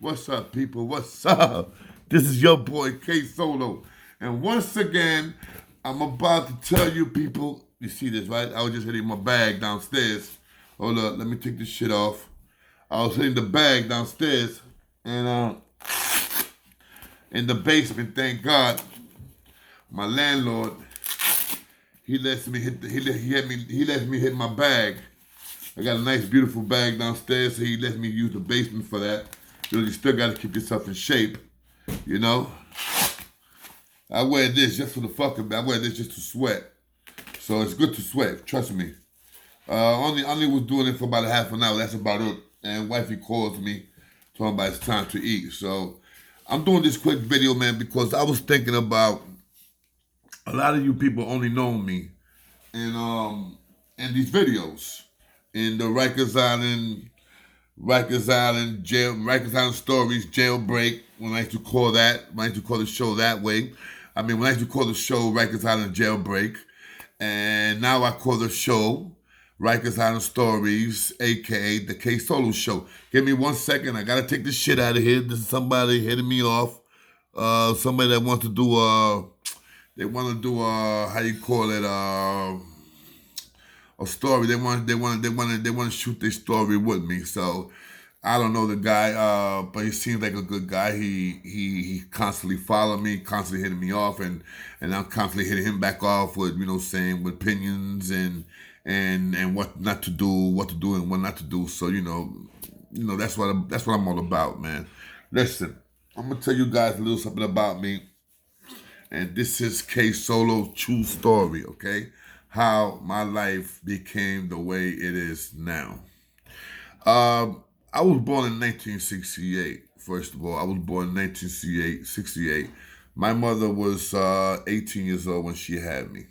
What's up, people? What's up? This is your boy K Solo. And once again, I'm about to tell you people, you see this, right? I was just hitting my bag downstairs. Hold up, let me take this shit off. I was hitting the bag downstairs and in the basement, thank God, my landlord, he lets me hit the, he lets me hit my bag. I got a nice, beautiful bag downstairs, so he lets me use the basement for that. You still got to keep yourself in shape, you know. I wear this just for the fucking. I wear this just to sweat, so it's good to sweat. Trust me. Only was doing it for about a half an hour. That's about it. And wifey calls me, talking about it's time to eat. So I'm doing this quick video, man, because I was thinking about a lot of you people only know me in these videos in the Rikers Island jail, Rikers Island stories, jailbreak. When I used to call that, when I used to call the show that way. When I used to call the show Rikers Island jailbreak, and now I call the show Rikers Island Stories, aka the K Solo Show. Give me 1 second. I gotta take this shit out of here. This is somebody hitting me off. Somebody that wants to do they want to do how you call it a story. They want to shoot their story with me. So I don't know the guy, but he seems like a good guy. He constantly following me, constantly hitting me off, and I'm constantly hitting him back off with saying with opinions and what not to do, what to do and what not to do. So that's what I'm all about, man. Listen, I'm gonna tell you guys a little something about me. And this is K Solo true story, okay? How my life became the way it is now. I was born in 1968. First of all, I was born in 1968. My mother was 18 years old when she had me.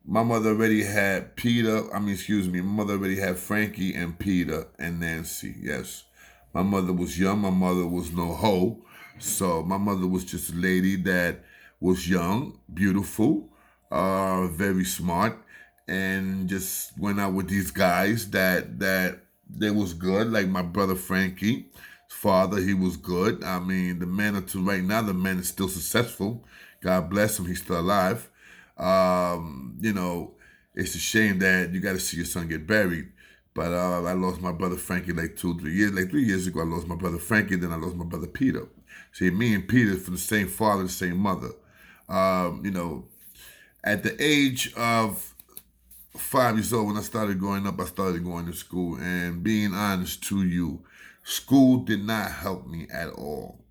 My mother already had my mother already had Frankie and Peter and Nancy, yes. My mother was young, my mother was no hoe. So my mother was just a lady that was young, beautiful, very smart, and just went out with these guys that they was good. Like my brother Frankie, his father, he was good. The man until right now, the man is still successful. God bless him, he's still alive. It's a shame that you got to see your son get buried. But I lost my brother Frankie like 2-3 years. Like 3 years ago, I lost my brother Frankie. Then I lost my brother Peter. See, me and Peter from the same father, the same mother. At the age of 5 years old, when I started growing up, I started going to school. And being honest to you, school did not help me at all.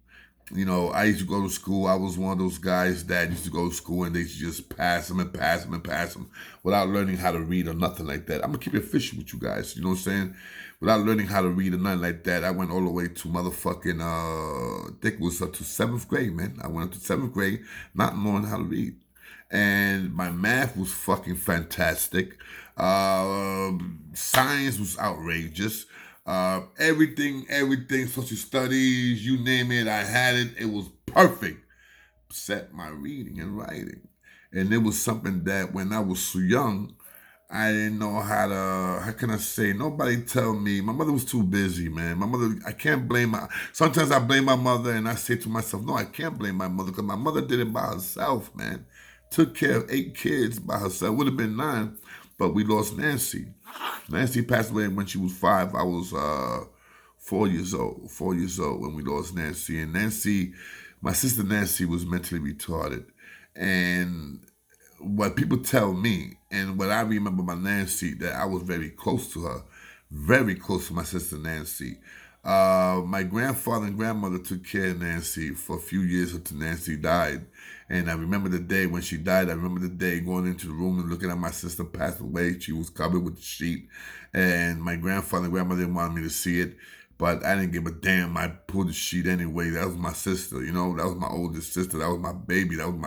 I used to go to school. I was one of those guys that used to go to school and they used to just pass them and pass them and pass them without learning how to read or nothing like that. I'm going to keep it official with you guys. You know what I'm saying? Without learning how to read or nothing like that, I went all the way to motherfucking, I think it was up to 7th grade, man. I went up to 7th grade not knowing how to read. And my math was fucking fantastic. Science was outrageous. Everything, social studies, you name it, I had it. It was perfect. Except my reading and writing. And it was something that when I was so young, I didn't know how can I say, nobody tell me. My mother was too busy, man. My mother, I can't blame sometimes I blame my mother and I say to myself, no, I can't blame my mother because my mother did it by herself, man. Took care of 8 kids by herself. Would have been 9, but we lost Nancy. Nancy passed away when she was 5. I was 4 years old. 4 years old when we lost Nancy. And Nancy, my sister Nancy was mentally retarded. And what people tell me, and what I remember about Nancy, that I was very close to her, very close to my sister Nancy. My grandfather and grandmother took care of Nancy for a few years until Nancy died. And I remember the day when she died. I remember the day going into the room and looking at my sister passed away. She was covered with the sheet. And my grandfather and grandmother didn't want me to see it. But I didn't give a damn. I pulled the sheet anyway. That was my sister, That was my oldest sister. That was my baby. That was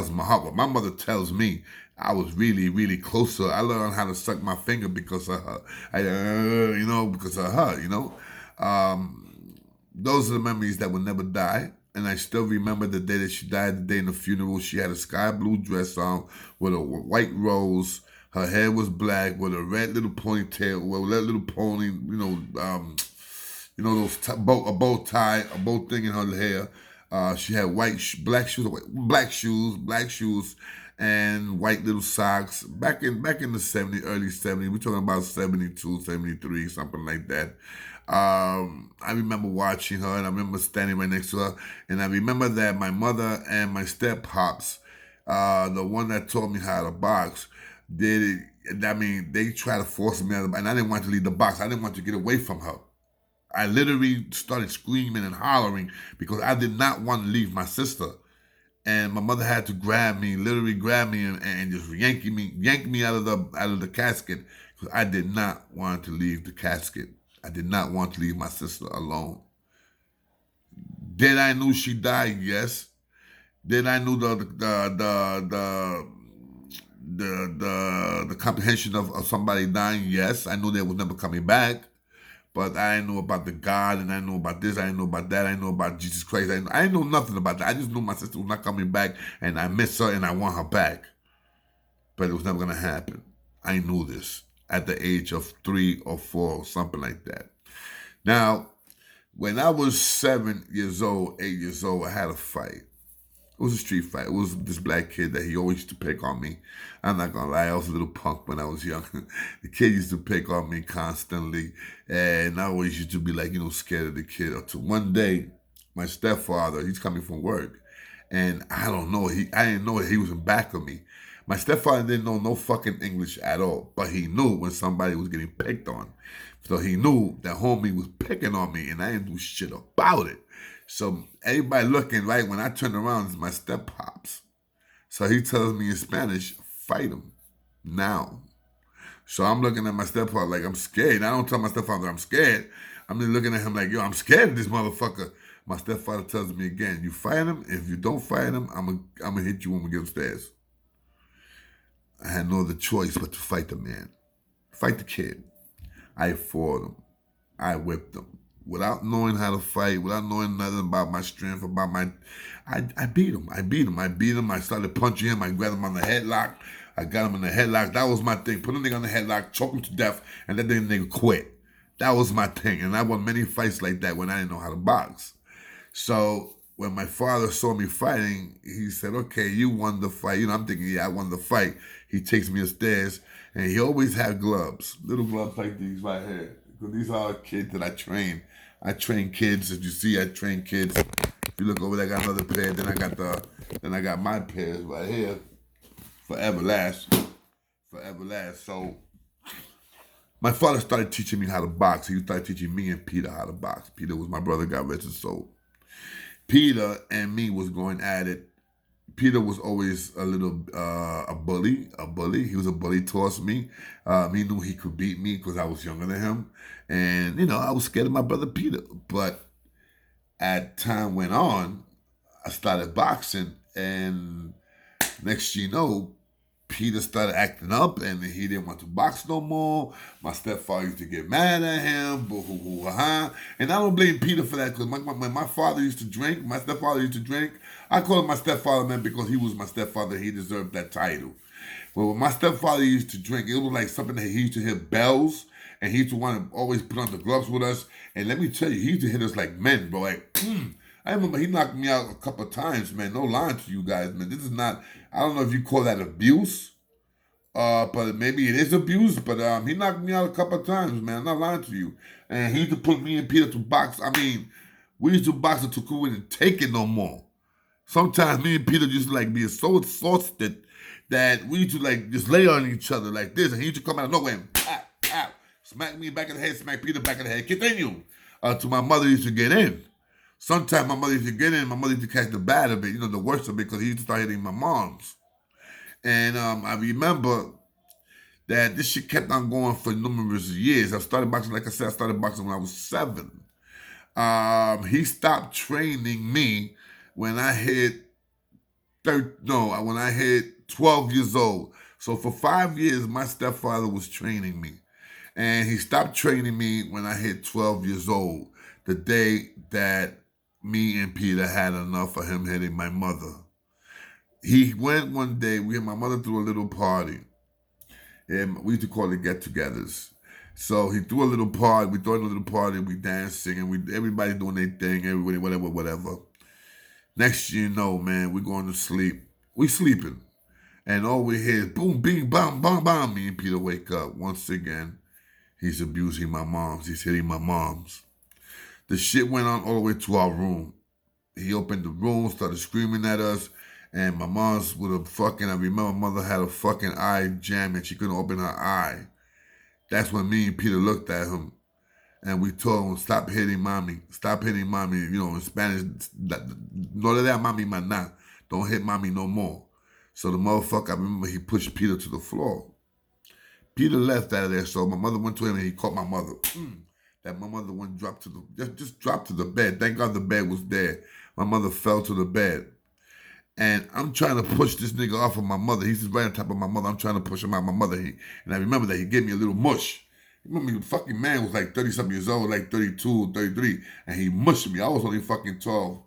my heart. But my mother tells me I was really, really close to her. I learned how to suck my finger because of her. Because of her, Those are the memories that will never die. And I still remember the day that she died, the day in the funeral. She had a sky blue dress on with a white rose. Her hair was black with a red little ponytail, well, that little pony, You know, a bow tie, a bow thing in her hair. She had black shoes, and white little socks. Back in the '70s, early '70s, we're talking about '72, '73, something like that. I remember watching her, and I remember standing right next to her, and I remember that my mother and my step pops, the one that taught me how to box, did it. I mean, they tried to force me out of, and I didn't want to leave the box. I didn't want to get away from her. I literally started screaming and hollering because I did not want to leave my sister. And my mother had to literally grab me, and just yank me out of the casket because I did not want to leave the casket. I did not want to leave my sister alone. Did I knew she died? Yes. Did I knew the comprehension of somebody dying? Yes. I knew they was never coming back. But I didn't know about the God, and I didn't know about this, I didn't know about that, I didn't know about Jesus Christ. I didn't know nothing about that. I just knew my sister was not coming back, and I miss her, and I want her back. But it was never going to happen. I knew this at the age of 3 or 4, or something like that. Now, when I was 7 years old, 8 years old, I had a fight. It was a street fight. It was this black kid that he always used to pick on me. I'm not gonna lie, I was a little punk when I was young. The kid used to pick on me constantly, and I always used to be like, scared of the kid. Until one day, my stepfather, he's coming from work, and I don't know, I didn't know that he was in back of me. My stepfather didn't know no fucking English at all, but he knew when somebody was getting picked on. So he knew that homie was picking on me, and I didn't do shit about it. So everybody looking, right, when I turned around, it's my step pops. So he tells me in Spanish, fight him now. So I'm looking at my stepfather like I'm scared. I don't tell my stepfather I'm scared. I'm just looking at him like, yo, I'm scared of this motherfucker. My stepfather tells me again, you fight him. If you don't fight him, I'm gonna hit you when we get upstairs. I had no other choice but to fight the man. Fight the kid. I fought him. I whipped him. Without knowing how to fight, without knowing nothing about my strength, I beat him. I beat him. I started punching him. I grabbed him on the headlock. I got him in the headlock. That was my thing. Put a nigga on the headlock, choke him to death, and let that nigga quit. That was my thing. And I won many fights like that when I didn't know how to box. So when my father saw me fighting, he said, okay, you won the fight. I'm thinking, yeah, I won the fight. He takes me upstairs, and he always had gloves, little gloves like these right here. Because these are kids that I train. I train kids. As you see, I train kids. If you look over there, I got another pair. Then I got my pairs right here. Forever last. So my father started teaching me how to box. He started teaching me and Peter how to box. Peter was my brother, God rest his soul. Peter and me was going at it. Peter was always a little a bully. He was a bully towards me. He knew he could beat me because I was younger than him. And, I was scared of my brother Peter. But as time went on, I started boxing. And next thing you know, Peter started acting up and he didn't want to box no more. My stepfather used to get mad at him. Boo-hoo-hoo-ha. And I don't blame Peter for that because when my father used to drink, my stepfather used to drink, I call him my stepfather, man, because he was my stepfather. He deserved that title. Well, when my stepfather used to drink, it was like something that he used to hear bells and he used to want to always put on the gloves with us. And let me tell you, he used to hit us like men, bro. Like, I remember he knocked me out a couple of times, man. No lying to you guys, man. This is not, I don't know if you call that abuse, but maybe it is abuse, but he knocked me out a couple of times, man. I'm not lying to you. And he used to put me and Peter to box. I mean, we used to box until we didn't take it no more. Sometimes me and Peter used to like be so exhausted that we used to like just lay on each other like this. And he used to come out of nowhere and pap, smack me back in the head, smack Peter back in the head, continue. Till my mother used to get in. Sometimes my mother used to get in, my mother used to catch the bad of it, the worst of it, because he used to start hitting my moms. And I remember that this shit kept on going for numerous years. I started boxing, like I said, when I was 7. He stopped training me when I hit 12 years old. So for 5 years, my stepfather was training me. And he stopped training me when I hit 12 years old, the day that me and Peter had enough of him hitting my mother. He went one day, my mother threw a little party. And we used to call it get-togethers. So he threw a little party. We threw a little party. We dancing and everybody doing their thing. Everybody whatever. Next thing you know, man, we going to sleep. We sleeping. And all we hear is boom, bing, bam, bam, bam. Me and Peter wake up. Once again, he's abusing my moms. He's hitting my moms. The shit went on all the way to our room. He opened the room, started screaming at us. And my mom's with a fucking, I remember my mother had a fucking eye jam and she couldn't open her eye. That's when me and Peter looked at him. And we told him, stop hitting mommy. Stop hitting mommy. You know, in Spanish, no le da mami maná. Don't hit mommy no more. So the motherfucker, I remember he pushed Peter to the floor. Peter left out of there, so my mother went to him and he caught my mother. That my mother went dropped to just dropped to the bed. Thank God the bed was there. My mother fell to the bed. And I'm trying to push this nigga off of my mother. He's just right on top of my mother. I'm trying to push him out of my mother. And I remember that he gave me a little mush. Remember, the fucking man was like 30-something years old, like 32, 33, and he mushed me. I was only fucking 12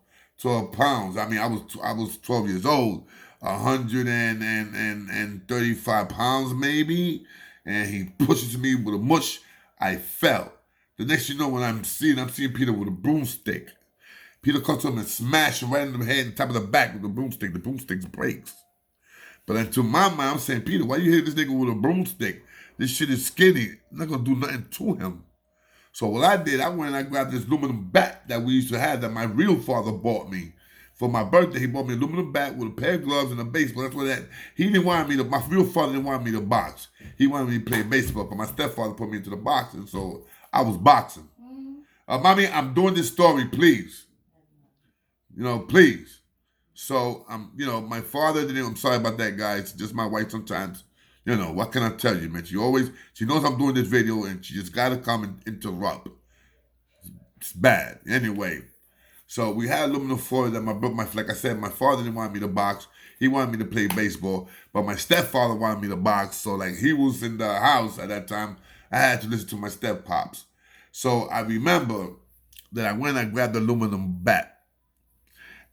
pounds. I mean, I was 12 years old, 135 pounds maybe, and he pushes me with a mush. I fell. The next you know, when I'm seeing Peter with a broomstick. Peter comes to him and smashed him right in the head and top of the back with the broomstick. The broomstick breaks. But into my mind, I'm saying, Peter, why you hit this nigga with a broomstick? This shit is skinny. I'm not going to do nothing to him. So what I did, I went and I grabbed this aluminum bat that we used to have that my real father bought me. For my birthday, he bought me an aluminum bat with a pair of gloves and a baseball. That's what he didn't want me to, my real father didn't want me to box. He wanted me to play baseball, but my stepfather put me into the boxing, so I was boxing. Mommy, I'm doing this story, please. You know, please. So, my father didn't, I'm sorry about that, guys. It's just my wife sometimes. You know, what can I tell you, man? She knows I'm doing this video and she just got to come and interrupt. It's bad. Anyway, so we had aluminum foil that like I said, my father didn't want me to box. He wanted me to play baseball, but my stepfather wanted me to box. So like he was in the house at that time. I had to listen to my step-pops. So I remember that I went and I grabbed the aluminum bat.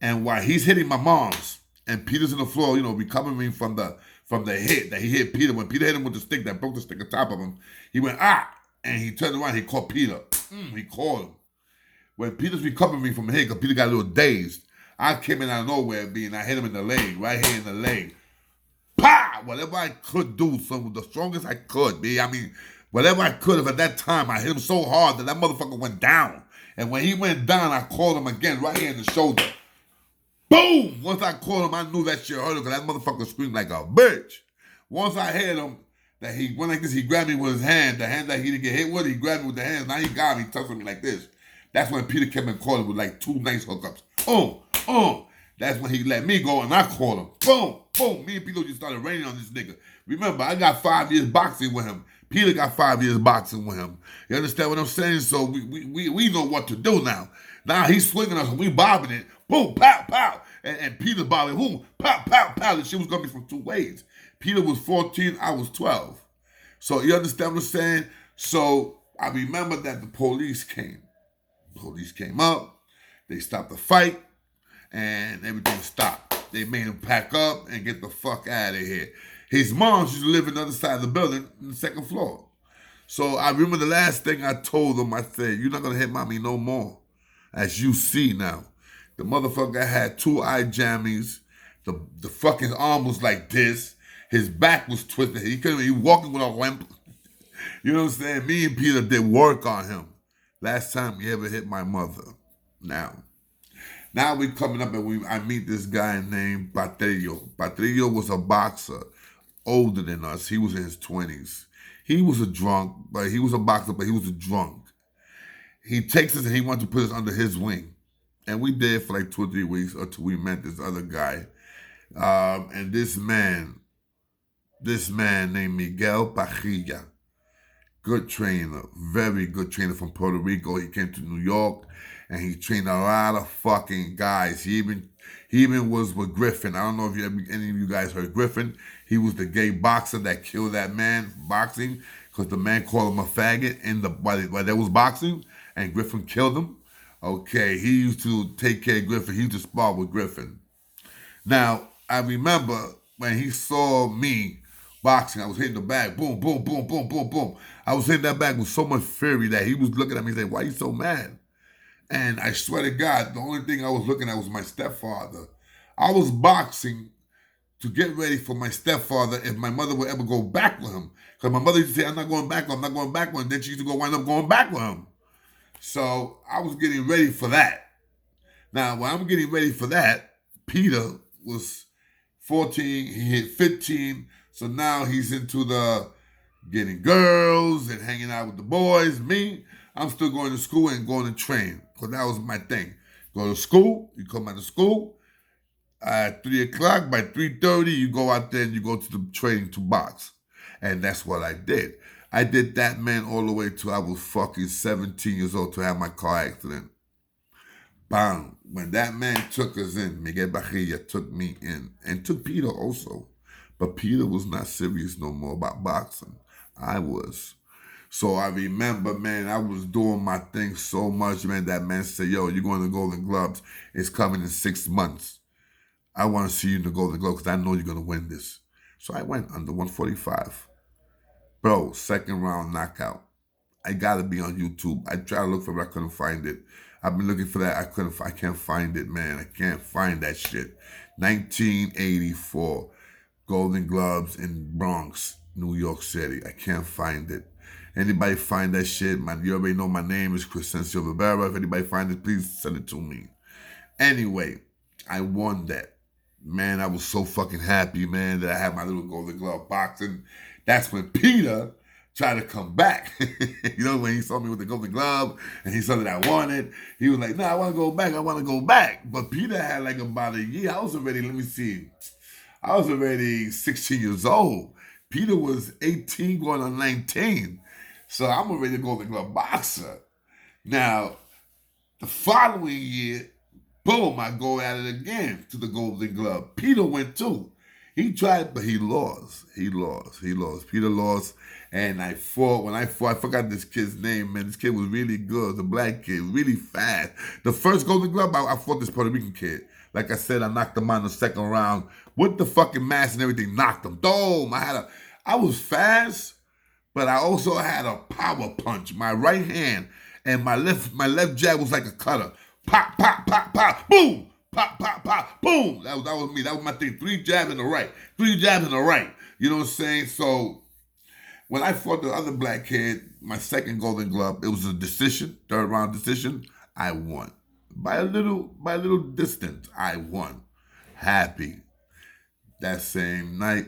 And while he's hitting my mom's and Peter's on the floor, recovering from the hit that he hit Peter. When Peter hit him with the stick that broke the stick on top of him, he went, and he turned around, he caught Peter. He caught him. When Peter's recovering from the hit, because Peter got a little dazed, I came in out of nowhere, I hit him in the leg, right here in the leg. Pow! Whatever I could do, the strongest I could, I mean, whatever I could have at that time, I hit him so hard that motherfucker went down. And when he went down, I caught him again, right here in the shoulder. Boom! Once I caught him, I knew that shit hurt him because that motherfucker screamed like a bitch. Once I hit him, that he went like this, he grabbed me with his hand. The hand that he didn't get hit with, he grabbed me with the hands. Now he got me, touching me like this. That's when Peter came and caught him with like two nice hookups. That's when he let me go and I caught him. Boom, boom. Me and Peter just started raining on this nigga. Remember, I got 5 years boxing with him. Peter got 5 years boxing with him. You understand what I'm saying? So we know what to do now. Now he's swinging us and we bobbing it. Boom, pow, pow. And Peter's bobbing, boom, pow, pow, pow. The shit was going to be from two ways. Peter was 14, I was 12. So you understand what I'm saying? So I remember that the police came. Police came up. They stopped the fight. And everything stopped. They made him pack up and get the fuck out of here. His mom used to live on the other side of the building, on the second floor. So I remember the last thing I told them, I said, you're not going to hit mommy no more. As you see now. The motherfucker had two eye jammies. The fucking arm was like this. His back was twisted. He couldn't be walking with a limp. You know what I'm saying? Me and Peter did work on him. Last time he ever hit my mother. Now we coming up and I meet this guy named Patrillo. Patrillo was a boxer, older than us. He was in his 20s. He was a drunk, but he was a boxer, but he was a drunk. He takes us and he wants to put us under his wing. And we did for like 2 or 3 weeks until we met this other guy. And this man named Miguel Pajilla, good trainer, very good trainer from Puerto Rico. He came to New York and he trained a lot of fucking guys. He even was with Griffin. I don't know if any of you guys heard Griffin. He was the gay boxer that killed that man boxing because the man called him a faggot while they was boxing and Griffin killed him. Okay, he used to take care of Griffin. He used to spar with Griffin. Now, I remember when he saw me boxing. I was hitting the bag. Boom, boom, boom, boom, boom, boom. I was hitting that bag with so much fury that he was looking at me and saying, "Why are you so mad?" And I swear to God, the only thing I was looking at was my stepfather. I was boxing to get ready for my stepfather if my mother would ever go back with him. Because my mother used to say, "I'm not going back with him, I'm not going back with him." Then she used to go wind up going back with him. So I was getting ready for that. Now, when I'm getting ready for that, Peter was 14, he hit 15. So now he's into the getting girls and hanging out with the boys. Me, I'm still going to school and going to train. Because that was my thing. Go to school, you come out of school, at 3 o'clock, by 3:30, you go out there and you go to the training to box. And that's what I did. I did that, man, all the way till I was fucking 17 years old to have my car accident. Bam. When that man took us in, Miguel Bajilla took me in, and took Peter also. But Peter was not serious no more about boxing. I was. So I remember, man, I was doing my thing so much, man, that man said, "Yo, you're going to Golden Gloves. It's coming in 6 months. I want to see you in the Golden Glove because I know you're going to win this." So I went under 145. Bro, second round knockout. I gotta be on YouTube. I tried to look for it, I couldn't find it. I've been looking for that. I can't find it, man. I can't find that shit. 1984, Golden Gloves in Bronx, New York City. I can't find it. Anybody find that shit? You already know my name is Crescencio Rivera. If anybody find it, please send it to me. Anyway, I won that. Man, I was so fucking happy, man, that I had my little Golden Glove boxing. That's when Peter tried to come back. You know, when he saw me with the Golden Glove and he saw that I wanted, he was like, "No, I want to go back. I want to go back." But Peter had like about a year. I was already, let me see, I was already 16 years old. Peter was 18 going on 19. So I'm already a Golden Glove boxer. Now, the following year, boom, I go at it again to the Golden Glove. Peter went too. He tried, but he lost. He lost. Peter lost. And I fought. When I fought, I forgot this kid's name, man. This kid was really good. The black kid, really fast. The first Golden Glove, I fought this Puerto Rican kid. Like I said, I knocked him out in the second round with the fucking mask and everything. Knocked him. Boom. I was fast, but I also had a power punch. My right hand and my left jab was like a cutter. Pop, pop, pop, pop, boom. Pop, pop, pop, boom. That was me. That was my thing. 3 jabs in the right. 3 jabs in the right. You know what I'm saying? So when I fought the other black kid, my second Golden Glove, it was a decision, 3rd round decision. I won. By a little distance, I won. Happy. That same night,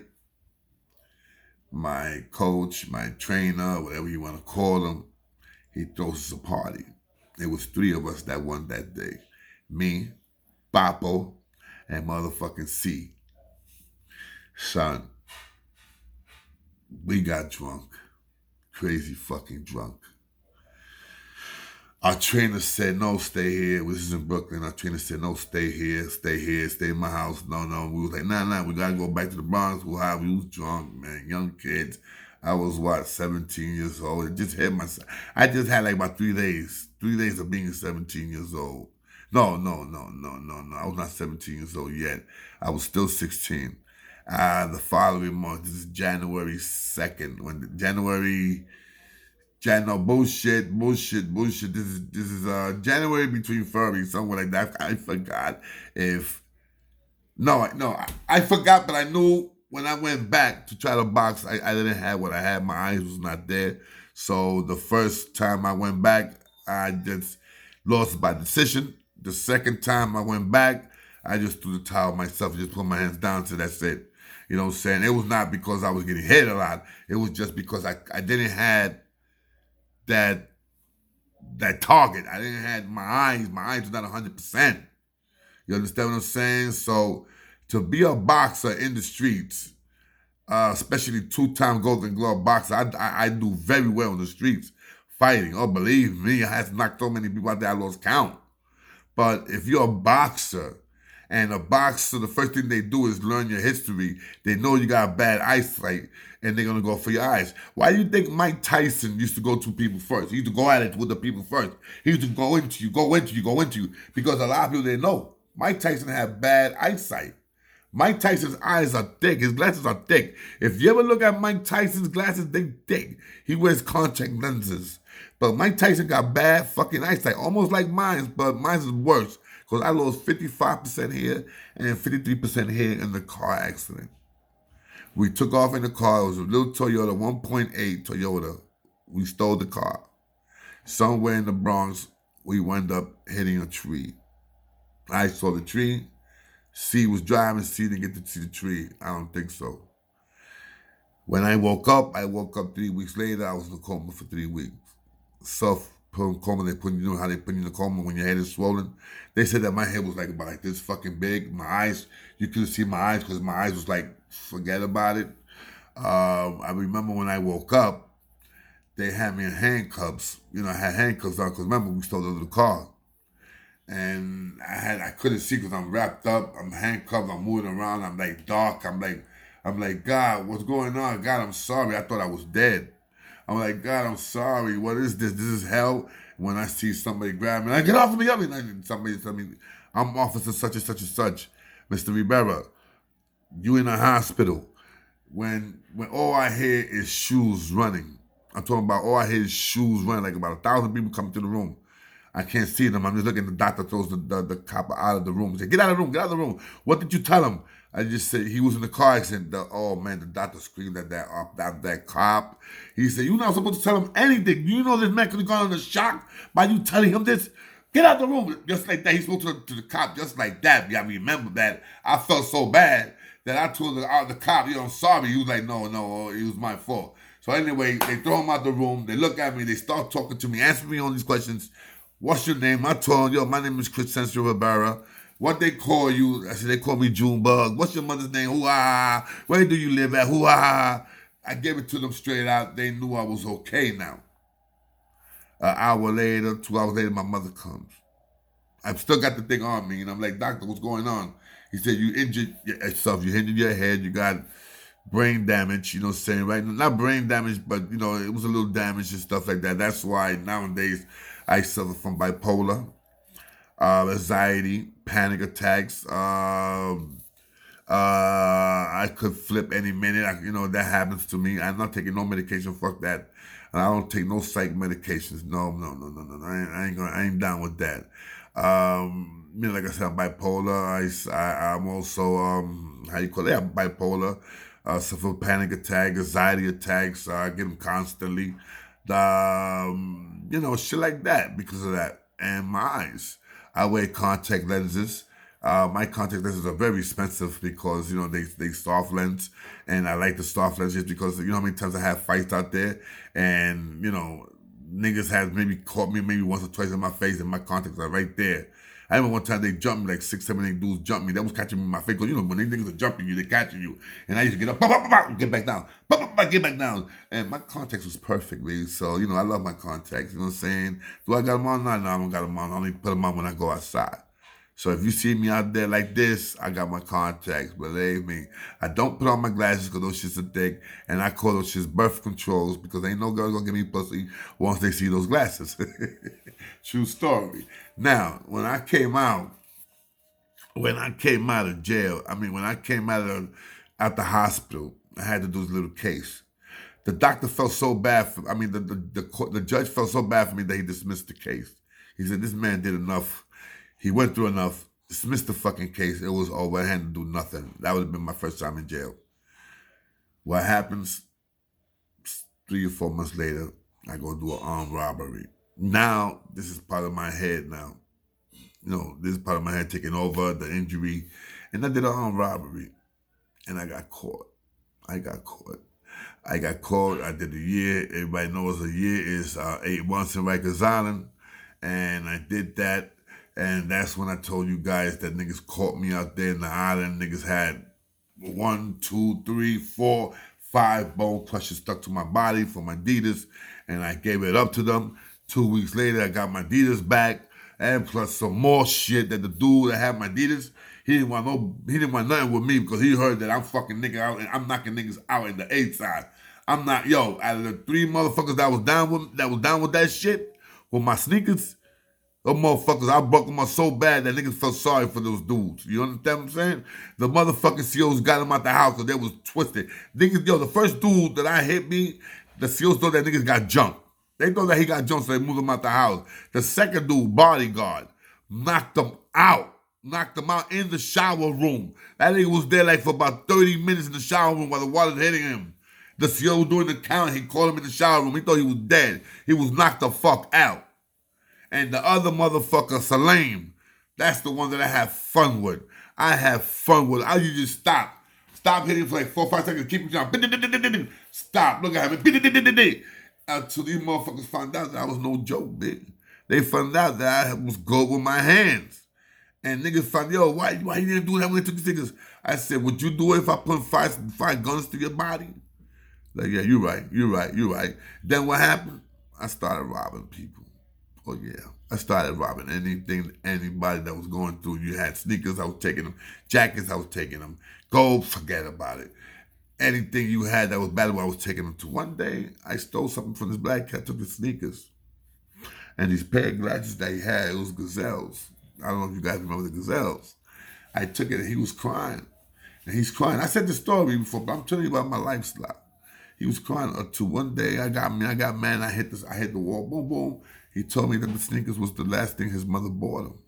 my coach, my trainer, whatever you want to call him, he throws us a party. There was 3 of us that won that day. Me, Papo, and motherfucking C. Son, we got drunk. Crazy fucking drunk. Our trainer said, "No, stay here." This is in Brooklyn. Our trainer said, "No, stay here, stay in my house." No. We was like, nah, we gotta go back to the Bronx. We was drunk, man, young kids. I was, 17 years old. It just hit myself. I just had like about 3 days. 3 days of being 17 years old. No. I was not 17 years old yet. I was still 16. The following month, this is January 2nd. Bullshit. This is January between February, somewhere like that. I forgot I forgot, but I knew when I went back to try to box, I didn't have what I had. My eyes was not there. So the first time I went back, I just lost by decision. The second time I went back, I just threw the towel myself, just put my hands down, so that's it. You know what I'm saying? It was not because I was getting hit a lot. It was just because I didn't have that target. I didn't have my eyes were not 100%. You understand what I'm saying? So to be a boxer in the streets, especially 2-time Golden Glove boxer, I do very well in the streets fighting. Oh, believe me, I had to knock so many people out there I lost count. But if you're a boxer, and a boxer, the first thing they do is learn your history. They know you got bad eyesight, and they're going to go for your eyes. Why do you think Mike Tyson used to go to people first? He used to go at it with the people first. He used to go into you. Because a lot of people didn't know. Mike Tyson had bad eyesight. Mike Tyson's eyes are thick. His glasses are thick. If you ever look at Mike Tyson's glasses, they thick. He wears contact lenses. But Mike Tyson got bad fucking eyesight, almost like mine, but mine is worse. Because I lost 55% here and 53% here in the car accident. We took off in the car. It was a little Toyota, 1.8 Toyota. We stole the car. Somewhere in the Bronx, we wound up hitting a tree. I saw the tree. C was driving. C didn't get to see the tree. I don't think so. When I woke up 3 weeks later. I was in a coma for 3 weeks. Coma, they put, you know how they put you in a coma when your head is swollen? They said that my head was like about like this fucking big. My eyes, you couldn't see my eyes because my eyes was like, forget about it. I remember when I woke up, they had me in handcuffs. You know, I had handcuffs on because remember we stole the car. And I couldn't see because I'm wrapped up, I'm handcuffed, I'm moving around, I'm like dark, I'm like, God, what's going on? God, I'm sorry. I thought I was dead. I'm like, God, I'm sorry. What is this? This is hell. When I see somebody grab me, I get off of me, and somebody tell me, I'm officer such and such and such, Mr. Rivera. You in a hospital. When all I hear is shoes running. I'm talking about all I hear is shoes running, like about 1,000 people come to the room. I can't see them. I'm just looking. The doctor throws the cop out of the room. He said, get out of the room, get out of the room. What did you tell him? I just said he was in the car accident. Oh man, the doctor screamed at that cop. He said, you're not supposed to tell him anything. You know this man could have gone under shock by you telling him this? Get out the room. Just like that. He spoke to the cop just like that. I remember that. I felt so bad that I told the cop, I'm sorry. He was like, no, it was my fault. So anyway, they throw him out the room. They look at me. They start talking to me, answering me all these questions. What's your name? I told him, my name is Chris Senso Rivera. What they call you? I said, they call me Junebug. What's your mother's name? Hoo-ah. Where do you live at? Hoo-ah. I gave it to them straight out. They knew I was okay now. An hour later, 2 hours later, my mother comes. I've still got the thing on me, and I'm like, doctor, what's going on? He said, you injured yourself. You injured your head. You got brain damage, you know what I'm saying, right? Not brain damage, but, it was a little damage and stuff like that. That's why nowadays I suffer from bipolar, anxiety, panic attacks. I could flip any minute. That happens to me. I'm not taking no medication. Fuck that. And I don't take no psych medications. No. I ain't down with that. Like I said, I'm bipolar. I'm also how you call it? I'm bipolar. Suffer panic attack, anxiety attacks. I get them constantly. Shit like that because of that. And my eyes. I wear contact lenses. My contact lenses are very expensive because, they soft lens. And I like the soft lenses because, how many times I have fights out there and, niggas have maybe caught me maybe once or twice in my face and my contacts are right there. I remember one time they jumped me, like 6, 7, 8 dudes jumped me. That was catching me in my face. Because, when they niggas are jumping you, they're catching you. And I used to get up, get back down, get back down. And my contacts was perfect, man. So, I love my contacts. You know what I'm saying? Do I got them on? No, I don't got them on. I only put them on when I go outside. So if you see me out there like this, I got my contacts. Believe me. I don't put on my glasses because those shits are thick. And I call those shits birth controls because ain't no girl gonna give me pussy once they see those glasses. True story. Now, when I came out of jail, when I came out the hospital, I had to do this little case. The doctor felt so bad for the judge felt so bad for me that he dismissed the case. He said, this man did enough. He went through enough, dismissed the fucking case. It was over. I had to do nothing. That would have been my first time in jail. What happens? 3 or 4 months later, I go do an armed robbery. Now, this is part of my head now. This is part of my head taking over, the injury. And I did an armed robbery. And I got caught. I did a year. Everybody knows a year is 8 months in Rikers Island. And I did that. And that's when I told you guys that niggas caught me out there in the island. Niggas had 1, 2, 3, 4, 5 bone crushes stuck to my body for my Adidas. And I gave it up to them. 2 weeks later, I got my Adidas back. And plus some more shit that the dude that had my Adidas, he didn't want nothing with me because he heard that I'm fucking nigga out and I'm knocking niggas out in the A side. I'm not, out of the 3 motherfuckers that was down with that shit, with my sneakers, Those motherfuckers, I broke them up so bad that niggas felt sorry for those dudes. You understand what I'm saying? The motherfucking COs got them out the house because they was twisted. Niggas, yo, the first dude that I hit me, the COs thought that niggas got jumped. They thought that he got jumped, so they moved him out the house. The second dude, bodyguard, knocked him out. Knocked him out in the shower room. That nigga was there like for about 30 minutes in the shower room while the water's hitting him. The CO was doing the count. He called him in the shower room. He thought he was dead. He was knocked the fuck out. And the other motherfucker, Salim, that's the one that I have fun with. I have fun with. I usually just stop. Stop hitting for like 4 or 5 seconds. Keep it down. Stop. Look at him. Until these motherfuckers found out that I was no joke, bitch. They found out that I was good with my hands. And niggas found, yo, why you didn't do that when they took the niggas? I said, would you do it if I put five guns to your body? Like, yeah, you're right. Then what happened? I started robbing people. Oh, yeah. I started robbing anybody that was going through. You had sneakers, I was taking them. Jackets, I was taking them. Gold, forget about it. Anything you had that was valuable, I was taking them to. One day, I stole something from this black cat, took his sneakers. And these pair of glasses that he had, it was Gazelles. I don't know if you guys remember the Gazelles. I took it and he was crying. And he's crying. I said the story before, but I'm telling you about my lifestyle. He was crying until one day I got mad, I hit the wall, boom, boom. He told me that the sneakers was the last thing his mother bought him.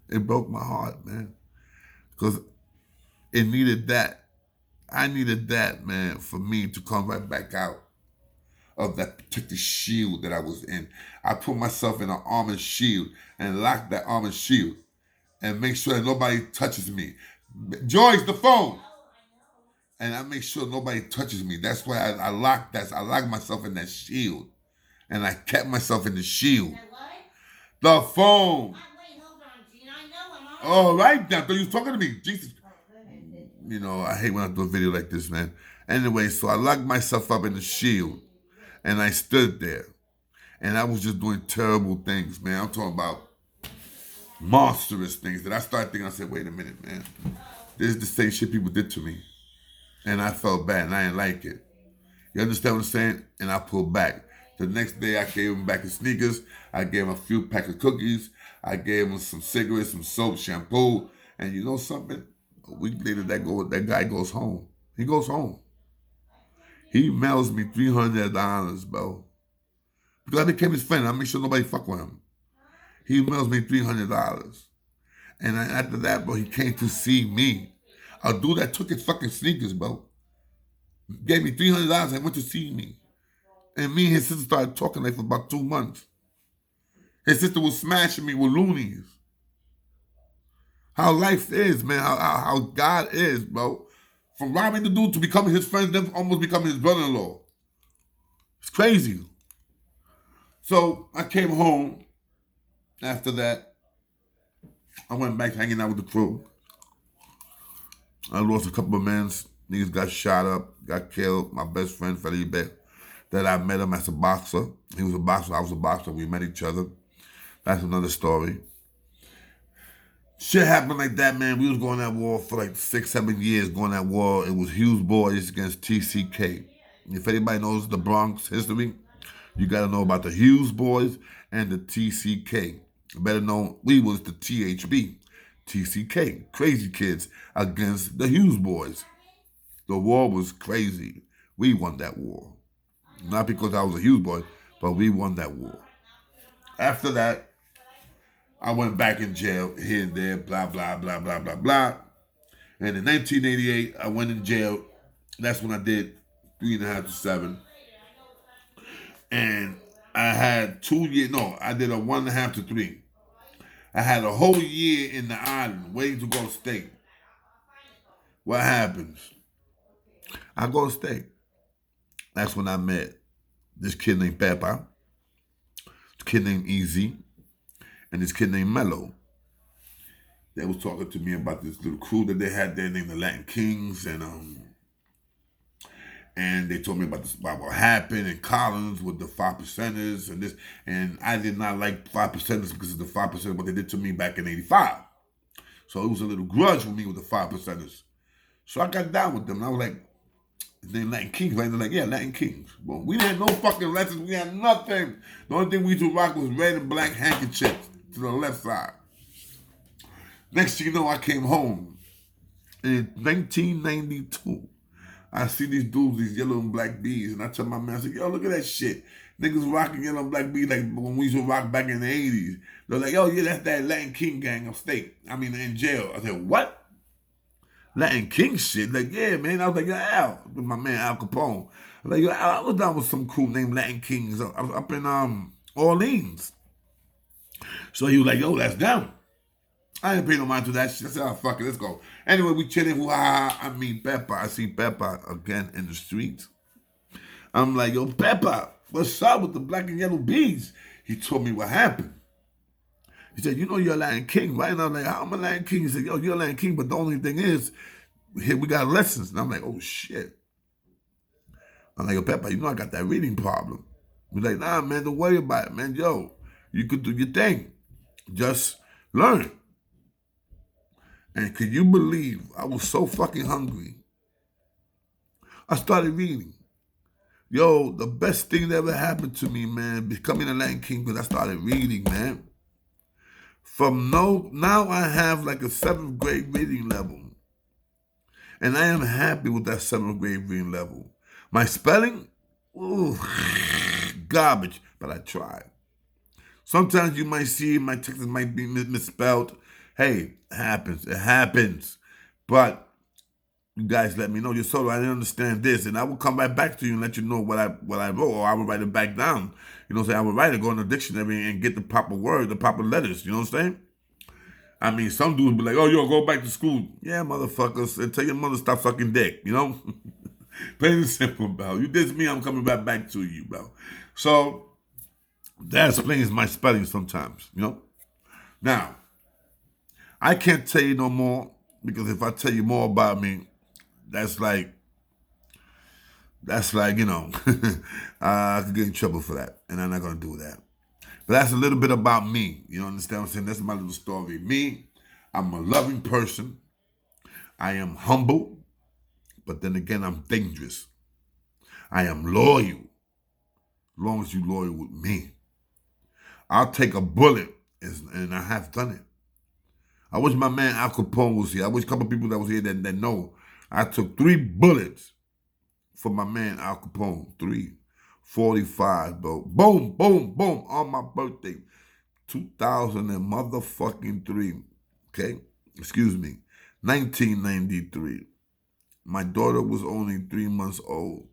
It broke my heart, man. Because it needed that. I needed that, man, for me to come right back out of that protective shield that I was in. I put myself in an armored shield and locked that armored shield and make sure that nobody touches me. Joyce, the phone. And I make sure nobody touches me. That's why I locked that. I locked myself in that shield. And I kept myself in the shield. The phone. Wait, hold on, Gina. I know I'm on. All right, now. You was talking to me. Jesus. You know, I hate when I do a video like this, man. Anyway, so I locked myself up in the shield. And I stood there. And I was just doing terrible things, man. I'm talking about monstrous things that I started thinking, I said, wait a minute, man. This is the same shit people did to me. And I felt bad and I didn't like it. You understand what I'm saying? And I pulled back. The next day I gave him back his sneakers. I gave him a few packs of cookies. I gave him some cigarettes, some soap, shampoo. And you know something? A week later, that guy goes home. He goes home. He mails me $300, bro. Because I became his friend. I make sure nobody fuck with him. He mails me $300. And after that, bro, he came to see me. A dude that took his fucking sneakers, bro. Gave me $300 and went to see me. And me and his sister started talking like for about 2 months. His sister was smashing me with loonies. How life is, man. How God is, bro. From robbing the dude to becoming his friend, then almost becoming his brother-in-law. It's crazy. So I came home. After that, I went back hanging out with the crew. I lost a couple of men. Niggas got shot up, got killed. My best friend, Felipe, that I met him as a boxer. He was a boxer, I was a boxer. We met each other. That's another story. Shit happened like that, man. We was going at war for like 6, 7 years, going at war. It was Hughes Boys against TCK. If anybody knows the Bronx history, you got to know about the Hughes Boys and the TCK. Better known, we was the THB, TCK, Crazy Kids against the Hughes Boys. The war was crazy. We won that war. Not because I was a Hughes boy, but we won that war. After that, I went back in jail, here and there, blah, blah, blah, blah, blah, blah. And in 1988, I went in jail. That's when I did 3.5 to 7. And I had 2 years, no, I did a 1.5 to 3. I had a whole year in the island waiting to go to state. What happens? I go to state. That's when I met this kid named Peppa, this kid named Easy, and this kid named Mello. They was talking to me about this little crew that they had there named the Latin Kings, and they told me about what happened in Collins with the 5%ers and this. And I did not like 5%ers because of the 5% what they did to me back in 85. So it was a little grudge with me with the 5%ers. So I got down with them, and I was like, they Latin Kings, right? They're like, yeah, Latin Kings. Well, we had no fucking lessons. We had nothing. The only thing we used to rock was red and black handkerchiefs. to the left side. Next thing you know, I came home in 1992. I see these dudes, these yellow and black bees, and I tell my man, I said, yo, look at that shit. Niggas rocking yellow and black bees like when we used to rock back in the 80s. They're like, yo, yeah, that's that Latin King gang upstate. I mean, in jail. I said, what? Latin King shit? Like, yeah, man. I was like, yo, Al, with my man Al Capone. I was like, yo, Al, I was down with some crew named Latin Kings. I was up in Orleans. So he was like, yo, that's them. I didn't pay no mind to that shit. I said, oh, fuck it, let's go. Anyway, we chilling. I meet Pepper. I see Pepper again in the streets. I'm like, yo, Pepper, what's up with the black and yellow bees? He told me what happened. He said, you know you're a Latin King, right? And I'm like, how am I a Latin King? He said, yo, you're a Latin King, but the only thing is, here we got lessons. And I'm like, oh, shit. I'm like, yo, Pepper, you know I got that reading problem. He's like, nah, man, don't worry about it, man. Yo, you could do your thing. Just learn. And could you believe I was so fucking hungry? I started reading. Yo, the best thing that ever happened to me, man, becoming a Latin King, because I started reading, man. Now I have like a 7th grade reading level. And I am happy with that 7th grade reading level. My spelling, ooh, garbage, but I tried. Sometimes you might see my texts might be misspelled. Hey, it happens. It happens. But you guys let me know. Your solo, I didn't understand this. And I will come right back to you and let you know what I wrote, or I will write it back down. You know what I'm saying? I will write it, go in the dictionary and get the proper word, the proper letters. You know what I'm saying? I mean, some dudes be like, oh, yo, go back to school. Yeah, motherfuckers. And tell your mother stop fucking dick, you know? Plain and simple, bro. You diss me, I'm coming back to you, bro. So that explains my spelling sometimes, you know? Now, I can't tell you no more, because if I tell you more about me, that's like, you know, I could get in trouble for that, and I'm not going to do that. But that's a little bit about me. You understand what I'm saying? That's my little story. Me, I'm a loving person. I am humble, but then again, I'm dangerous. I am loyal, as long as you're loyal with me. I'll take a bullet, and I have done it. I wish my man Al Capone was here. I wish a couple people that was here that know. I took 3 bullets for my man Al Capone. 345, bro. Boom, boom, boom, on my birthday. 2003. Okay? Excuse me. 1993. My daughter was only 3 months old.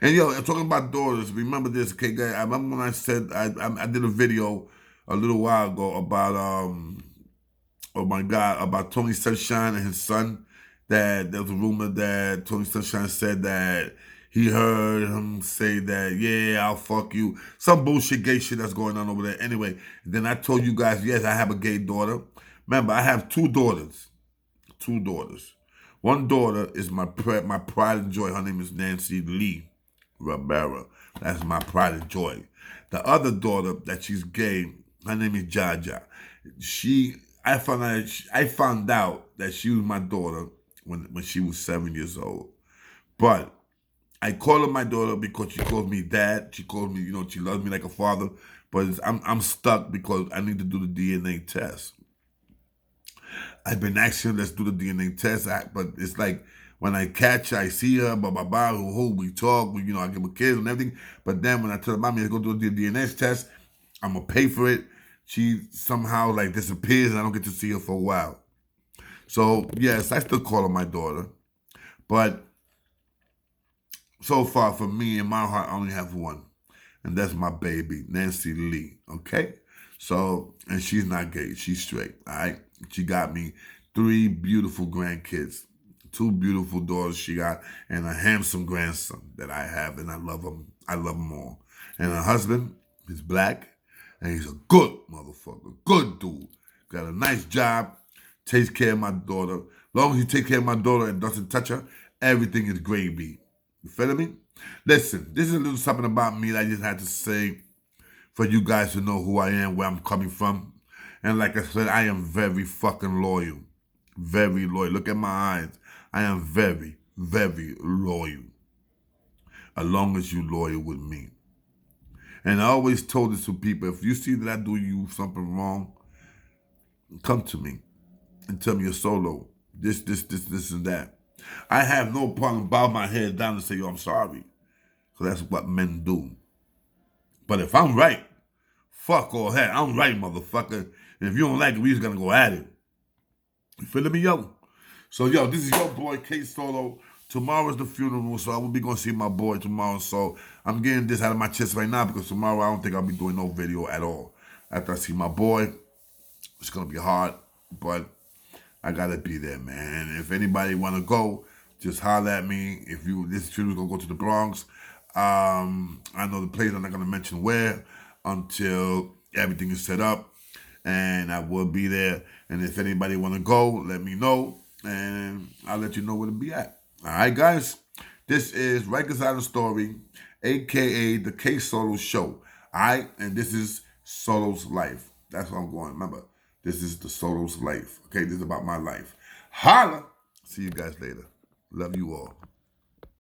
And yo, I'm talking about daughters. Remember this, okay, guys? I remember when I said I did a video a little while ago about oh my God, about Tony Sunshine and his son. That there was a rumor that Tony Sunshine said that he heard him say that, yeah, I'll fuck you. Some bullshit gay shit that's going on over there. Anyway, then I told you guys, yes, I have a gay daughter. Remember, I have 2 daughters. 2 daughters. One daughter is my pride and joy. Her name is Nancy Lee Rivera. That's my pride and joy. The other daughter that she's gay, her name is Jaja. I found out that she was my daughter when she was 7 years old. But I call her my daughter because she calls me dad. She calls me, you know, she loves me like a father. But I'm stuck because I need to do the DNA test. I've been asking, let's do the DNA test. But it's like when I catch her, I see her, we talk, you know, I give her kids and everything. But then when I tell her, mommy, let's go do the DNA test, I'm going to pay for it. She somehow like disappears and I don't get to see her for a while. So, yes, I still call her my daughter. But so far, for me, in my heart, I only have one. And that's my baby, Nancy Lee, okay? So, and she's not gay. She's straight, all right? She got me 3 beautiful grandkids, 2 beautiful daughters she got, and a handsome grandson that I have, and I love him. I love him all. And her husband is black, and he's a good motherfucker, good dude. Got a nice job, takes care of my daughter. As long as he takes care of my daughter and doesn't touch her, everything is gravy. You feel me? Listen, this is a little something about me that I just had to say for you guys to know who I am, where I'm coming from. And like I said, I am very fucking loyal. Very loyal. Look at my eyes. I am very, very loyal. As long as you're loyal with me. And I always told this to people, if you see that I do you something wrong, come to me and tell me you're solo. This, and that. I have no problem bow my head down and say, yo, I'm sorry. Because that's what men do. But if I'm right, fuck all that. I'm right, motherfucker. And if you don't like it, we just gonna go at it. You feeling me, yo? So, yo, this is your boy, K Solo. Tomorrow's the funeral, so I will be going to see my boy tomorrow. So I'm getting this out of my chest right now because tomorrow I don't think I'll be doing no video at all. After I see my boy, it's going to be hard, but I got to be there, man. If anybody want to go, just holler at me. If this funeral's going to go to the Bronx, I know the place. I'm not going to mention where until everything is set up, and I will be there. And if anybody want to go, let me know, and I'll let you know where to be at. All right, guys. This is Rikers Island Story, a.k.a. the K Solo Show. All right? And this is Solo's life. That's what I'm going. Remember, this is the Solo's life. Okay? This is about my life. Holla! See you guys later. Love you all.